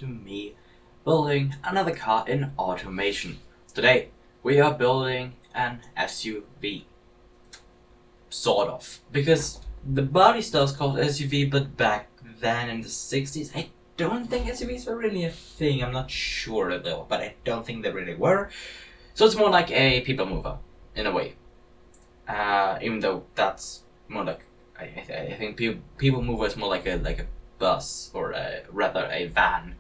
to me building another car in automation. Today we are building an SUV. Sort of. Because the body style is called SUV, but back then in the 60s, I don't think SUVs were really a thing. I'm not sure though, but I don't think they really were. So it's more like a people mover, in a way. Even though that's more like, I think people mover is more like a bus, or rather a van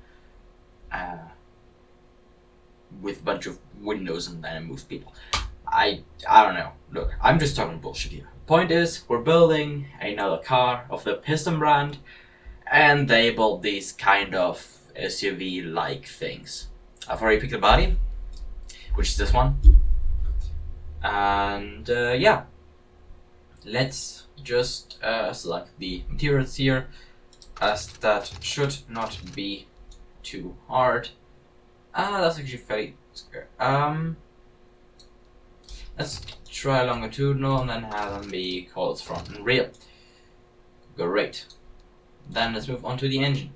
with a bunch of windows and then it moves people. I don't know. Look, I'm just talking bullshit here. Point is, we're building another car of the Piston brand, and they build these kind of SUV-like things. I've already picked the body, which is this one. And yeah, let's just select the materials here, as that should not be too hard. That's actually fairly square. Let's try longitudinal and then have them be called front and rear. Great. Then let's move on to the engine.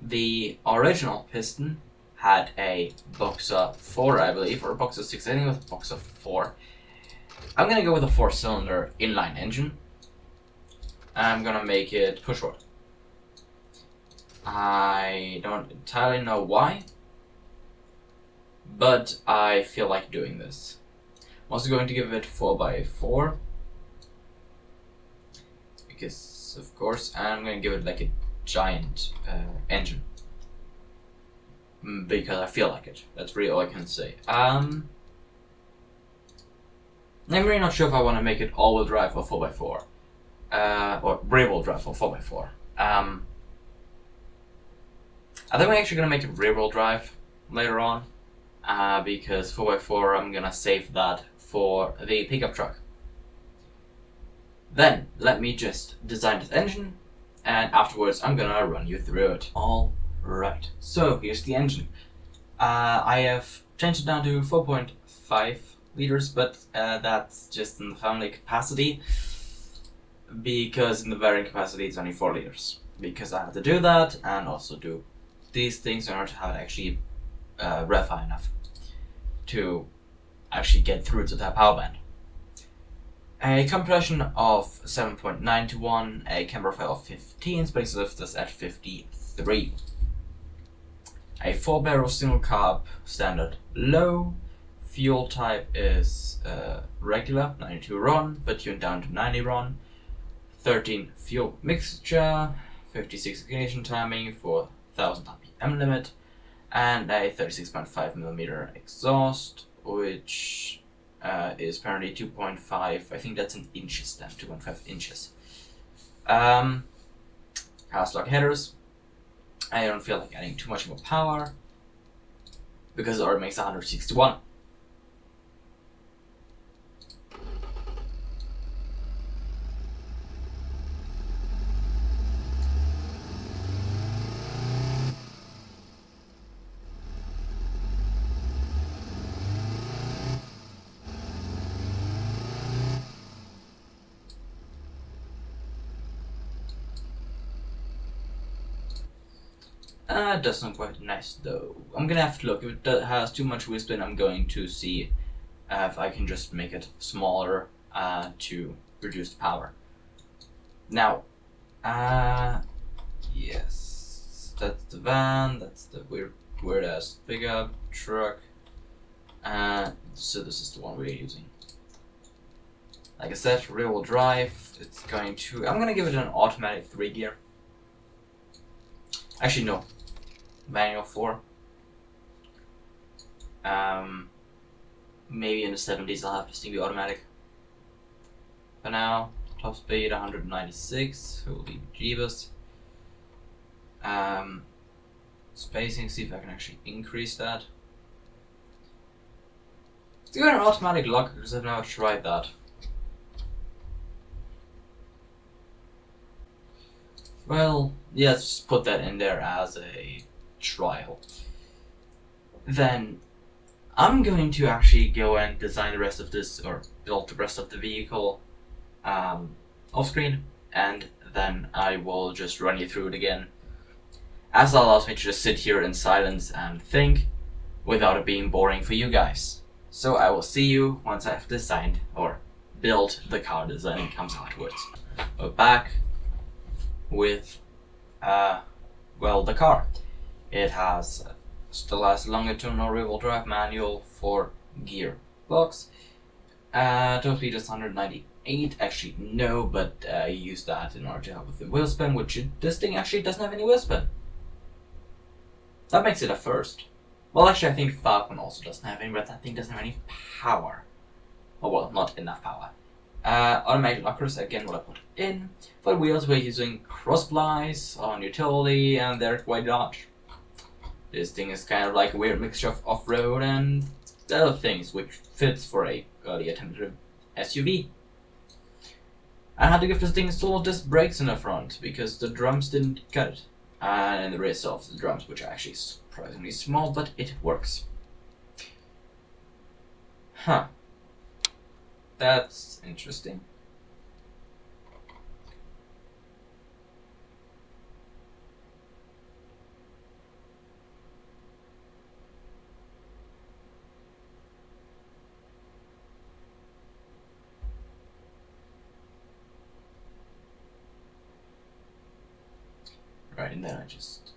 The original piston had a Boxer 4, I believe, or a Boxer 6. I think it was Boxer 4. I'm gonna go with a 4-cylinder inline engine. I'm gonna make it pushrod. I don't entirely know why, but I feel like doing this. I'm also going to give it 4x4, because of course, and I'm going to give it like a giant engine, because I feel like it. That's really all I can say. I'm really not sure if I want to make it all-wheel drive or 4x4, or rear-wheel drive or 4x4. I think we're actually going to make it rear-wheel drive later on, because 4x4 I'm going to save that for the pickup truck. Then let me just design this engine, and afterwards I'm gonna run you through it. Alright, so here's the engine. I have changed it down to 4.5 liters, but that's just in the family capacity, because in the variant capacity it's only 4 liters. Because I have to do that and also do these things in order to have it actually rev high enough to actually get through to that power band. A compression of 7.9 to 1, a camber profile of 15, space lift is at 53. A 4-barrel single carb standard low. Fuel type is regular, 92 RON, but tuned down to 90 RON. 13 fuel mixture, 56 ignition timing for 1000 RPM limit, and a 36.5mm exhaust, which is apparently 2.5. I think that's in inches then, 2.5 inches. House lock headers. I don't feel like adding too much more power, because it already makes 161. It does sound quite nice though. I'm gonna have to look. If it has too much wheel spin, I'm going to see if I can just make it smaller to reduce the power. Now, yes, that's the van, that's the weird ass pickup truck. So this is the one we're using. Like I said, rear-wheel drive. It's going to. I'm gonna give it an automatic 3-gear. Actually, no. Manual 4. Maybe in the 70s I'll have this thing be automatic. For now, top speed 196. Holy jeebus. Spacing, see if I can actually increase that. Let's go an automatic lock, because I've never tried that. Well, yeah, let's just put that in there as a trial. Then I'm going to actually go and design the rest of this, or build the rest of the vehicle off screen, and then I will just run you through it again as it allows me to just sit here in silence and think without it being boring for you guys. So I will see you once I've designed or built the car design and comes afterwards. We're back with well, the car. It still has longitudinal rear-wheel drive, manual, 4-gear box. Top speed is 198. Actually, no, but I use that in order to help with the wheel spin, which this thing actually doesn't have any wheel spin. That makes it a first. Well, actually, I think Falcon also doesn't have any, but that thing doesn't have any power. Oh, well, not enough power. Automatic lockers, again, what I put in. For the wheels, we're using cross-plies on utility, and they're quite large. This thing is kind of like a weird mixture of off-road and other things, which fits for a early attempted SUV. I had to give this thing solo disc brakes in the front, because the drums didn't cut it. And in the rear itself, the drums, which are actually surprisingly small, but it works. Huh. That's interesting. Right, and then I just...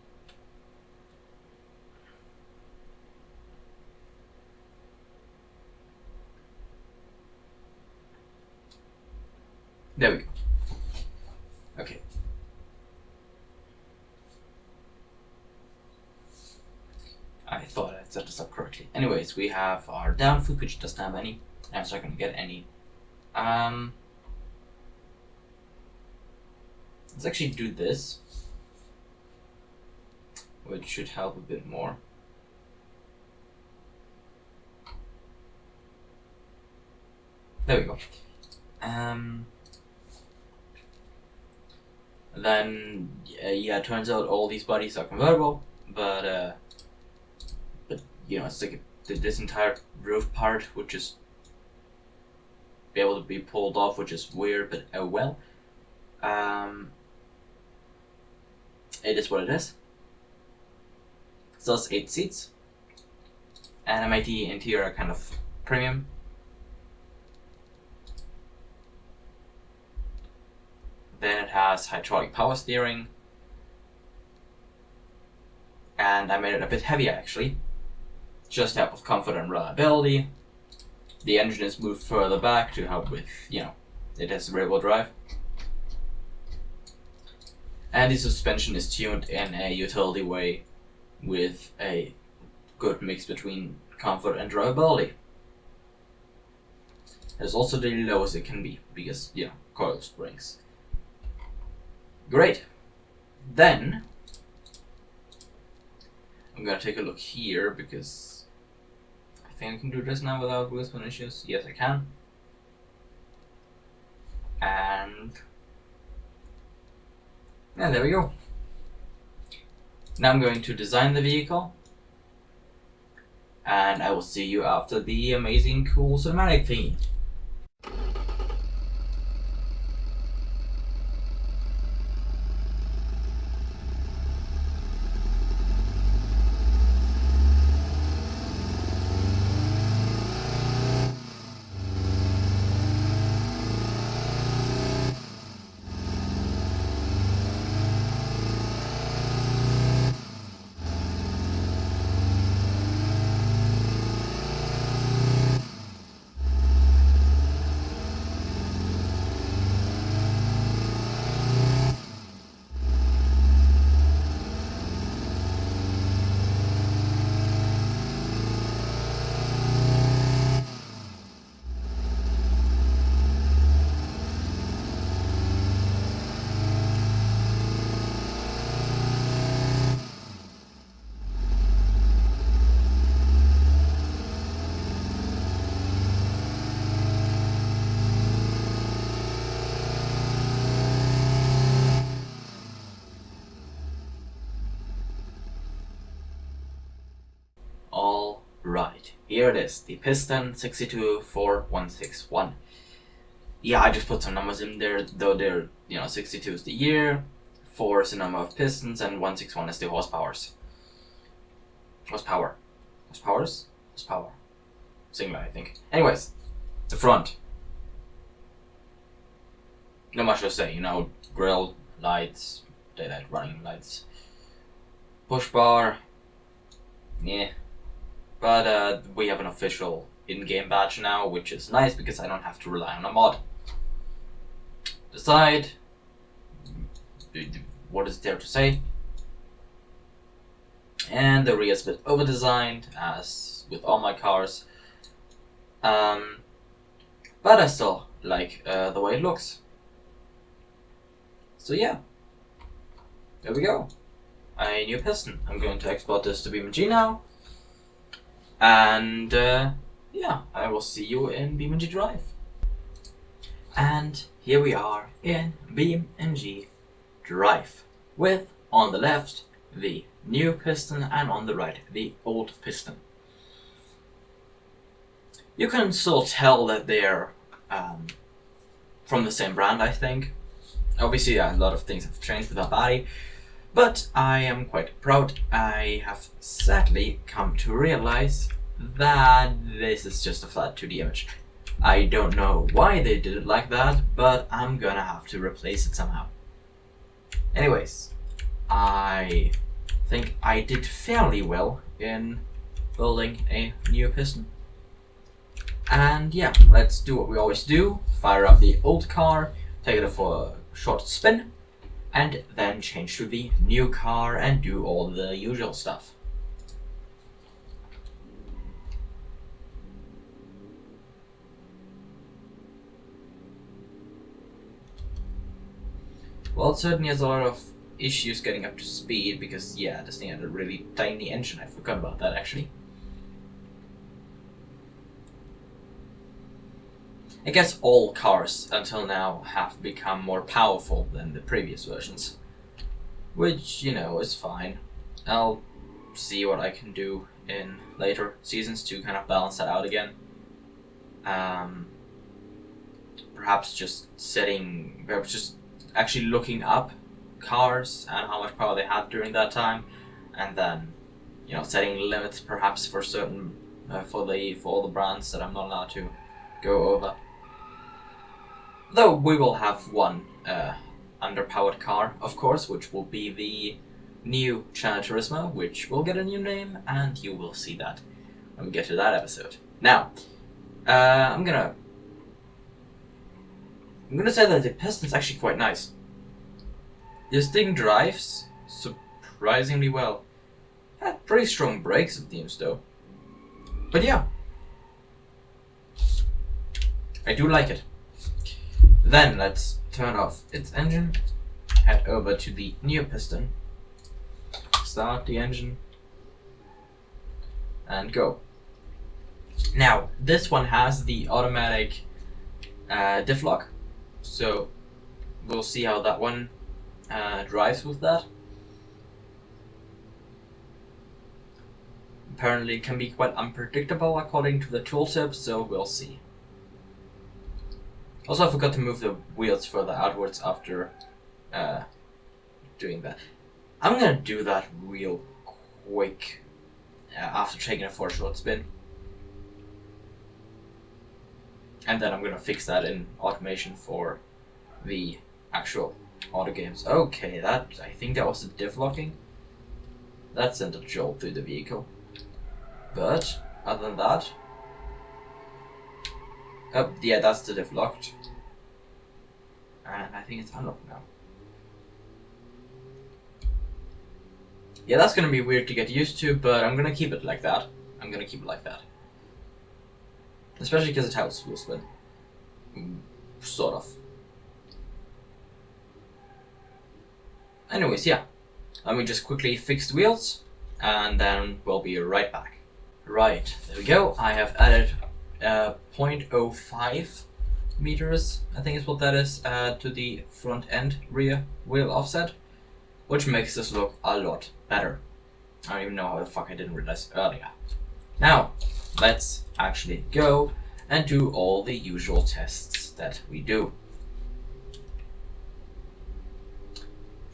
There we go. Okay. I thought I'd set this up correctly. Anyways, we have our down foot, which doesn't have any. I'm not going to get any. Let's actually do this, which should help a bit more. There we go. Then yeah, it turns out all these bodies are convertible, but you know, it's like this entire roof part would just be able to be pulled off, which is weird, but oh well. It is what it is. So it's 8 seats, and I made the interior kind of premium. Then it has hydraulic power steering, and I made it a bit heavier actually, just to help with comfort and reliability. The engine is moved further back to help with, you know, it has rear-wheel drive. And the suspension is tuned in a utility way with a good mix between comfort and drivability. It's also the lowest it can be because, you know, coil springs. Great. Then I'm gonna take a look here because I think I can do this now without wheel spin issues. Yes, I can. And yeah, there we go. Now I'm going to design the vehicle, and I will see you after the amazing cool cinematic thingy. Right, here it is, the Piston 624161. Yeah, I just put some numbers in there, though they're, you know, 62 is the year, 4 is the number of pistons, and 161 is the horsepowers. Horsepower. Horsepowers? Horsepower. Singular, I think. Anyways, the front. Not much to say, you know, grill, lights, daylight running lights. Push bar. Yeah. But we have an official in-game badge now, which is nice because I don't have to rely on a mod. The side. What is there to say? And the rear is a bit over-designed, as with all my cars. But I still like the way it looks. So yeah, there we go. A new piston. I'm going to export this to BeamNG now. And yeah, I will see you in BeamNG Drive. And here we are in BeamNG Drive, with on the left the new piston and on the right the old piston. You can still tell that they're from the same brand, I think. Obviously, a lot of things have changed with our body, but I am quite proud. I have sadly come to realize that this is just a flat 2D image. I don't know why they did it like that, but I'm gonna have to replace it somehow. Anyways, I think I did fairly well in building a new piston. And yeah, let's do what we always do. Fire up the old car, take it for a short spin, and then change to the new car and do all the usual stuff. Well, it certainly has a lot of issues getting up to speed because, yeah, this thing had a really tiny engine. I forgot about that, actually. I guess all cars until now have become more powerful than the previous versions. Which, you know, is fine. I'll see what I can do in later seasons to kind of balance that out again. Perhaps just actually looking up cars and how much power they had during that time, and then, you know, setting limits perhaps for certain for all the brands that I'm not allowed to go over. Though we will have one underpowered car, of course, which will be the new Gran Turismo, which will get a new name, and you will see that when we get to that episode. Now, I'm gonna say that the piston's actually quite nice. This thing drives surprisingly well. Had pretty strong brakes it seems though. But yeah, I do like it. Then let's turn off its engine, head over to the new piston, start the engine, and go. Now, this one has the automatic diff lock, so we'll see how that one drives with that. Apparently it can be quite unpredictable according to the tooltip, so we'll see. Also, I forgot to move the wheels further outwards after doing that. I'm gonna do that real quick after taking it for a short spin. And then I'm gonna fix that in automation for the actual AutoGames. Okay, I think that was the diff locking. That sent a jolt through the vehicle. But other than that, yeah, that's the diff locked. And I think it's unlocked now. Yeah, that's gonna be weird to get used to, but I'm gonna keep it like that. Especially because it helps wheel spin. Sort of. Anyways, yeah. Let me just quickly fix the wheels, and then we'll be right back. Right, there we go. I have added 0.05 meters, I think is what that is, to the front end rear wheel offset, which makes this look a lot better. I don't even know how the fuck I didn't realize earlier. Now, let's actually go and do all the usual tests that we do.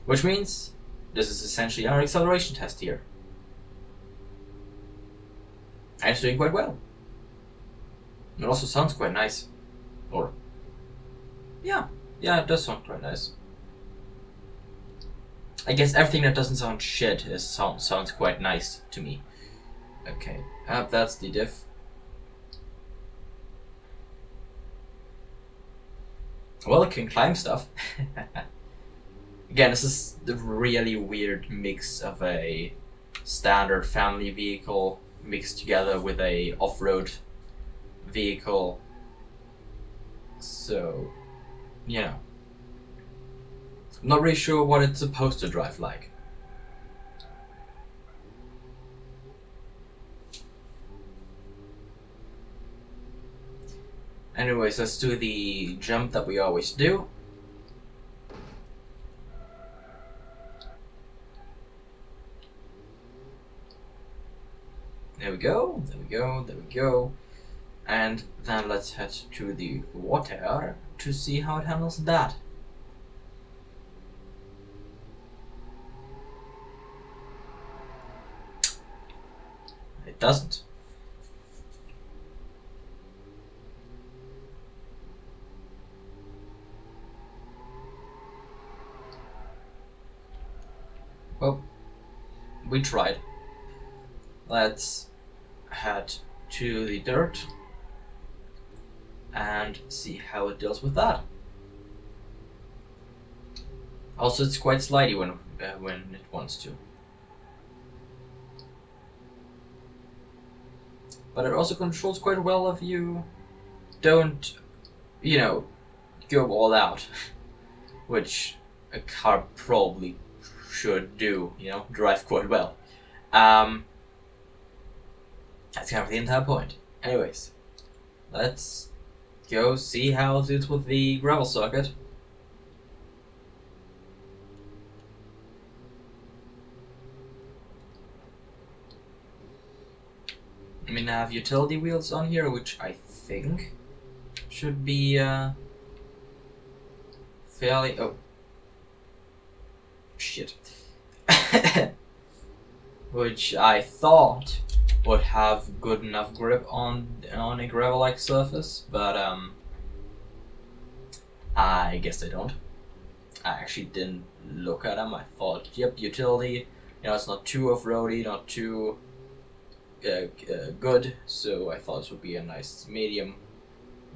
Which means this is essentially our acceleration test here. And it's doing quite well. It also sounds quite nice. Or, yeah, it does sound quite nice. I guess everything that doesn't sound shit sounds quite nice to me. Okay, that's the diff. Well, it can climb stuff. Again, this is the really weird mix of a standard family vehicle mixed together with a off-road vehicle. So, yeah. I'm not really sure what it's supposed to drive like. Anyways, let's do the jump that we always do. There we go, there we go, there we go. And then let's head to the water to see how it handles that. It doesn't. Well, we tried. Let's head to the dirt and see how it deals with that. Also, it's quite slidey when it wants to. But it also controls quite well if you don't, go all out, which a car probably should do, drive quite well. That's kind of the entire point. Anyways, let's go see how it is with the gravel circuit. I mean, I have utility wheels on here, which I think should be fairly... Oh. Shit. Which I thought would have good enough grip on a gravel-like surface, but I guess they don't. I actually didn't look at them. I thought, yep, utility, it's not too off-roady, not too good, so I thought this would be a nice medium,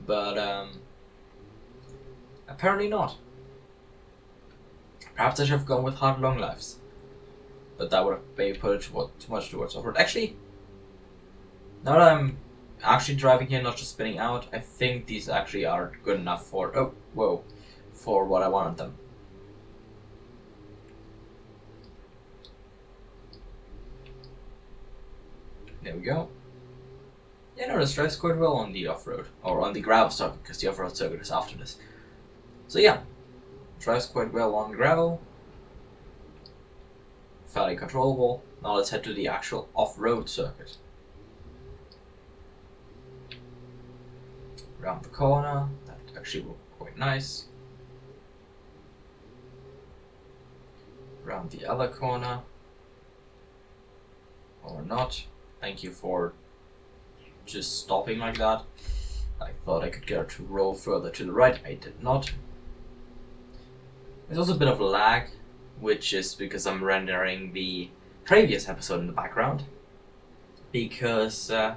but apparently not. Perhaps I should have gone with hard long lives, but that would have maybe put it too much towards off-road. Actually, now that I'm actually driving here, not just spinning out, I think these actually are good enough for for what I wanted them. There we go. Yeah, no, this drives quite well on the off-road, or on the gravel circuit, because the off-road circuit is after this. So yeah, drives quite well on gravel. Fairly controllable. Now let's head to the actual off-road circuit. Around the corner, that actually looked quite nice. Around the other corner. Or not. Thank you for just stopping like that. I thought I could get her to roll further to the right. I did not. There's also a bit of lag, which is because I'm rendering the previous episode in the background. Because I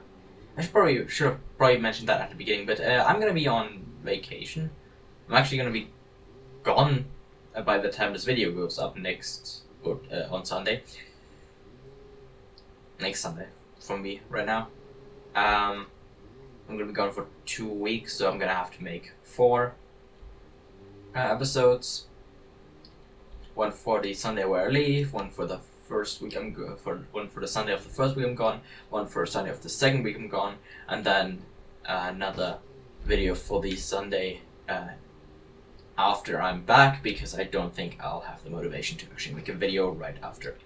should have probably mentioned that at the beginning, but I'm gonna be on vacation. I'm actually gonna be gone by the time this video goes up on Sunday. Next Sunday from me right now. I'm gonna be gone for 2 weeks, so I'm gonna have to make 4 episodes. One for the Sunday where I leave, one for the first week I'm one for the Sunday of the first week I'm gone, one for Sunday of the second week I'm gone, and then another video for the Sunday after I'm back, because I don't think I'll have the motivation to actually make a video right after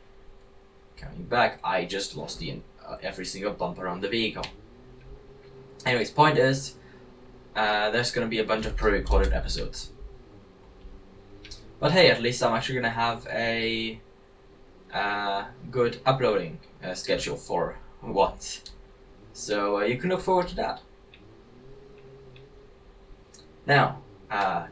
coming back. I just lost the every single bumper on the vehicle. Anyways, point is, there's gonna be a bunch of pre-recorded episodes. But hey, at least I'm actually gonna have a good uploading schedule for once. So you can look forward to that. Now,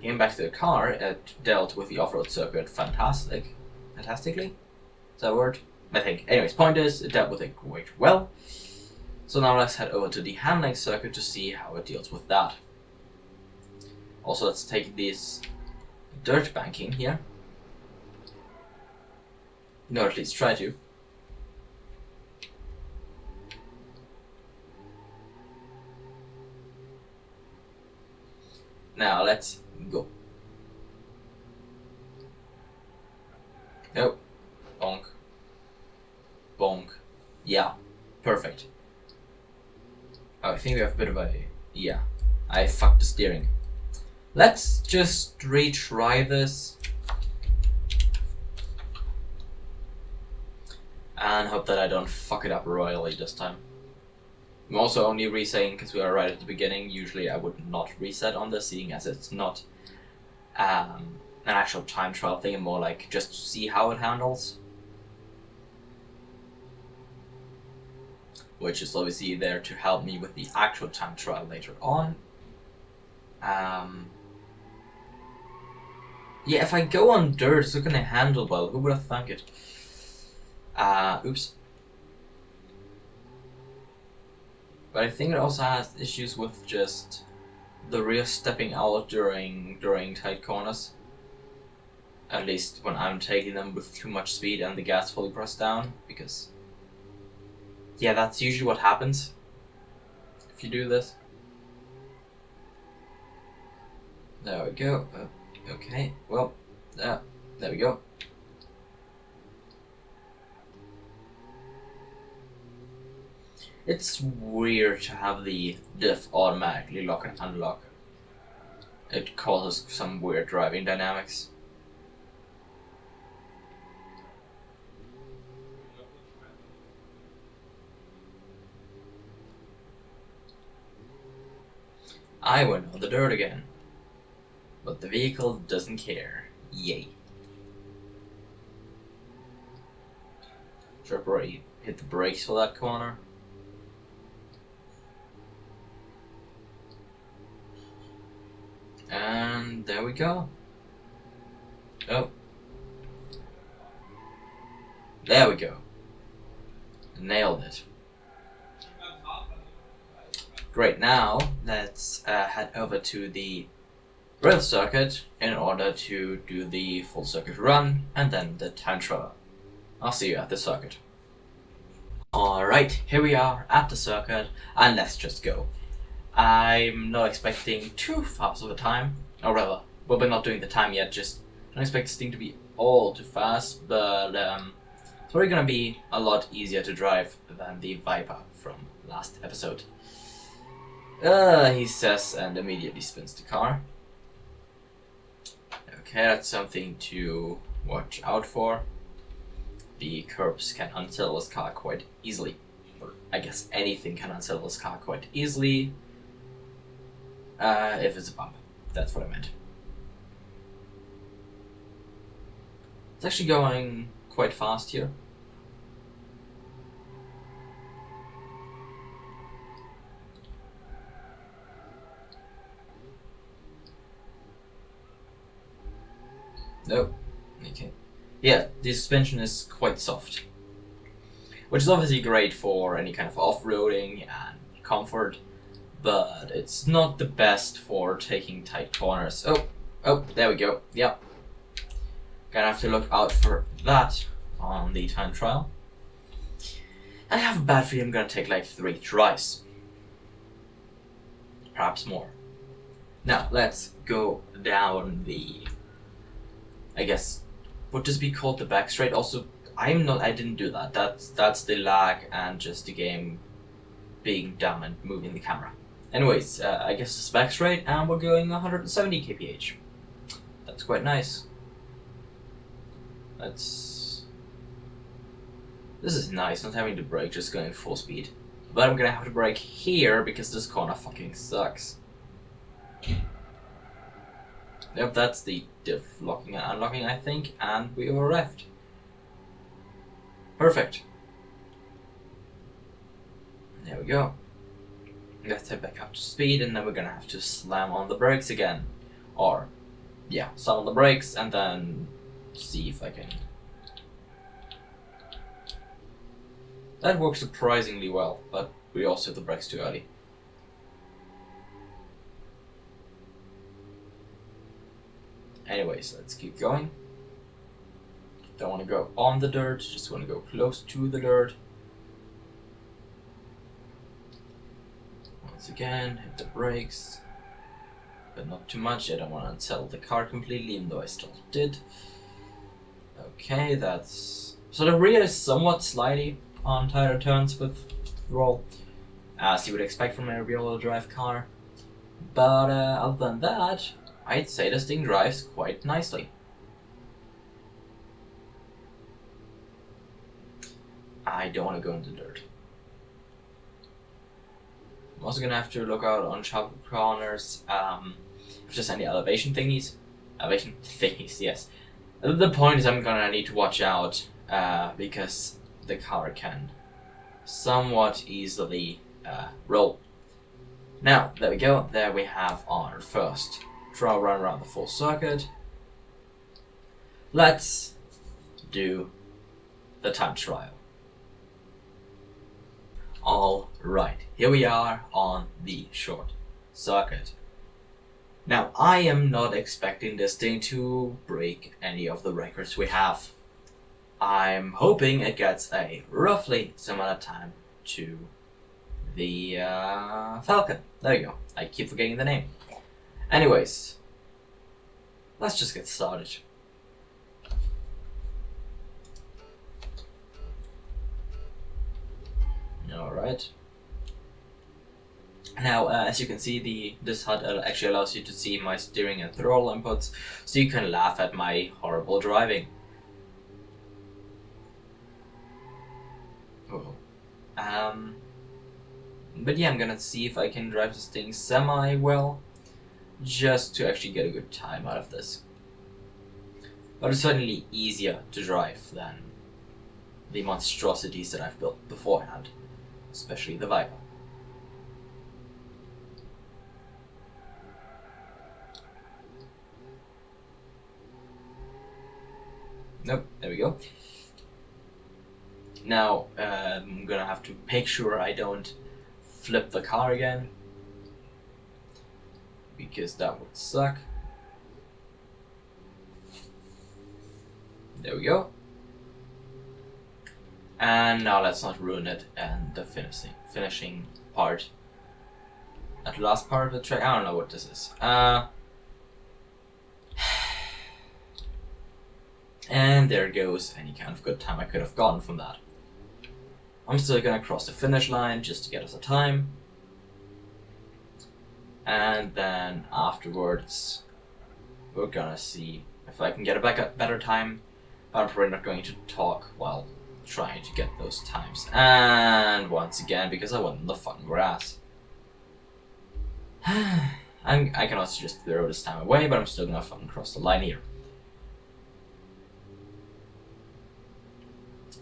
getting back to the car, it dealt with the off-road circuit fantastically. Is that a word? I think. Anyways, point is, it dealt with it quite well. So now let's head over to the handling circuit to see how it deals with that. Also, let's take this dirt banking here. No, at least try to. Now let's go. Oh, bonk. Bonk. Yeah, perfect. Oh, I think we have a bit of a... Yeah, I fucked the steering. Let's just retry this. And hope that I don't fuck it up royally this time. I'm also only resetting because we are right at the beginning. Usually I would not reset on this, seeing as it's not an actual time trial thing, and more like just to see how it handles. Which is obviously there to help me with the actual time trial later on. Yeah, if I go on dirt, it's not gonna handle well. Who would have thunk it? Oops. But I think it also has issues with just the rear stepping out during tight corners. At least when I'm taking them with too much speed and the gas fully pressed down, because yeah, that's usually what happens if you do this. There we go. Okay, well, there we go. It's weird to have the diff automatically lock and unlock. It causes some weird driving dynamics. I went on the dirt again. But the vehicle doesn't care. Yay. Should I hit the brakes for that corner? And there we go. Oh. There we go. Nailed it. Great, now let's head over to the rail circuit in order to do the full circuit run and then the time trial. I'll see you at the circuit. Alright, here we are at the circuit, and let's just go. I'm not expecting too fast of a time, or rather, well, we're not doing the time yet, just don't expect this thing to be all too fast, but it's probably gonna be a lot easier to drive than the Viper from last episode. He says and immediately spins the car. Okay, that's something to watch out for. The curbs can unsettle this car quite easily. Or I guess anything can unsettle this car quite easily. If it's a bump. That's what I meant. It's actually going quite fast here. Nope. Okay. Yeah, the suspension is quite soft. Which is obviously great for any kind of off-roading and comfort, but it's not the best for taking tight corners. Oh, there we go. Yep. Gonna have to look out for that on the time trial. I have a bad feeling I'm gonna take like 3 tries. Perhaps more. Now, let's go down the... I guess, would this be called the back straight? Also, I didn't do that. That's the lag and just the game being dumb and moving the camera. Anyways, I guess it's back straight and we're going 170 kph. That's quite nice. This is nice, not having to brake, just going full speed. But I'm gonna have to brake here because this corner fucking sucks. Yep, that's the diff locking and unlocking, I think, and we arrived. Perfect. There we go. Let's head back up to speed, and then we're gonna have to slam on the brakes again. Or, yeah, slam on the brakes, and then see if I can. That works surprisingly well, but we also hit the brakes too early. Anyways, let's keep going. Don't want to go on the dirt, just want to go close to the dirt. Once again, hit the brakes. But not too much, I don't want to unsettle the car completely, even though I still did. Okay, that's... So the rear is somewhat slidey on tighter turns with roll, as you would expect from a rear-wheel drive car. But other than that, I'd say this thing drives quite nicely. I don't want to go into the dirt. I'm also gonna have to look out on sharp corners, if there's any elevation thingies. Elevation thingies, yes. The point is I'm gonna need to watch out, because the car can somewhat easily roll. Now, there we go. There we have our first trial run around the full circuit. Let's do the time trial. Alright, here we are on the short circuit. Now, I am not expecting this thing to break any of the records we have. I'm hoping it gets a roughly similar time to the Falcon. There you go. I keep forgetting the name. Anyways, let's just get started. Alright. Now, as you can see, this HUD actually allows you to see my steering and throttle inputs, so you can laugh at my horrible driving. Oh. But yeah, I'm gonna see if I can drive this thing semi-well, just to actually get a good time out of this. But it's certainly easier to drive than the monstrosities that I've built beforehand, especially the Viper. Nope, there we go. Now, I'm gonna have to make sure I don't flip the car again, because that would suck. There we go. And now let's not ruin it and the finishing part. At the last part of the track, I don't know what this is. And there goes any kind of good time I could have gotten from that. I'm still gonna cross the finish line just to get us a time. And then afterwards, we're gonna see if I can get a better time. But I'm probably not going to talk while trying to get those times. And once again, because I went in the fucking grass. I can also just throw this time away, but I'm still gonna fucking cross the line here.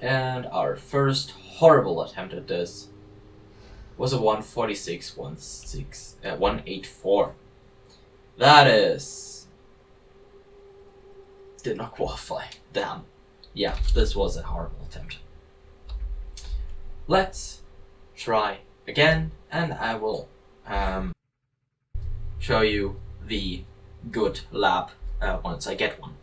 And our first horrible attempt at this was a 1:46.184. That is... did not qualify. Damn. Yeah, this was a horrible attempt. Let's try again, and I will show you the good lap once I get one.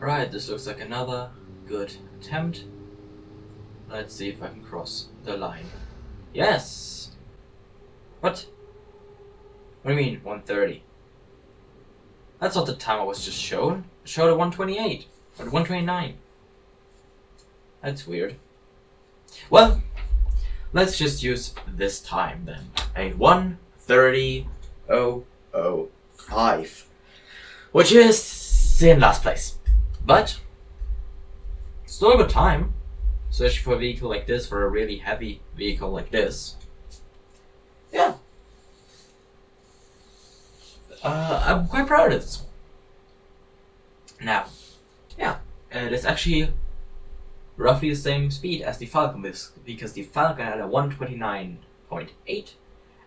Alright, this looks like another good attempt. Let's see if I can cross the line. Yes! What? What do you mean, 130? That's not the time I was just shown. It showed at 128. Or 129. That's weird. Well, let's just use this time then. A 1:30.005. Which is in last place. But still a good time. Especially for a vehicle like this, for a really heavy vehicle like this. Yeah. I'm quite proud of this one. Now, yeah, it is actually roughly the same speed as the Falcon, because the Falcon had a 129.8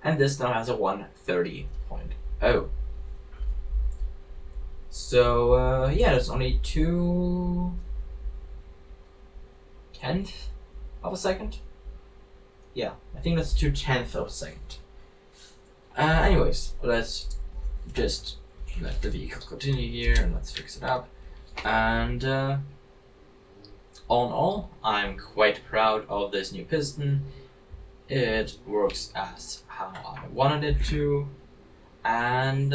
and this now has a 130.0. So yeah, there's only 2/10 of a second. Yeah, I think that's 2/10 of a second. Anyways, let's just let the vehicle continue here and let's fix it up. And all in all, I'm quite proud of this new piston. It works as how I wanted it to, and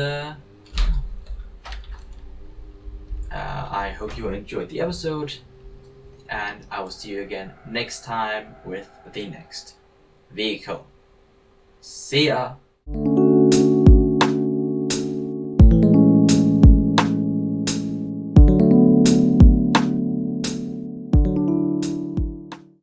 I hope you enjoyed the episode, and I will see you again next time with the next vehicle. See ya!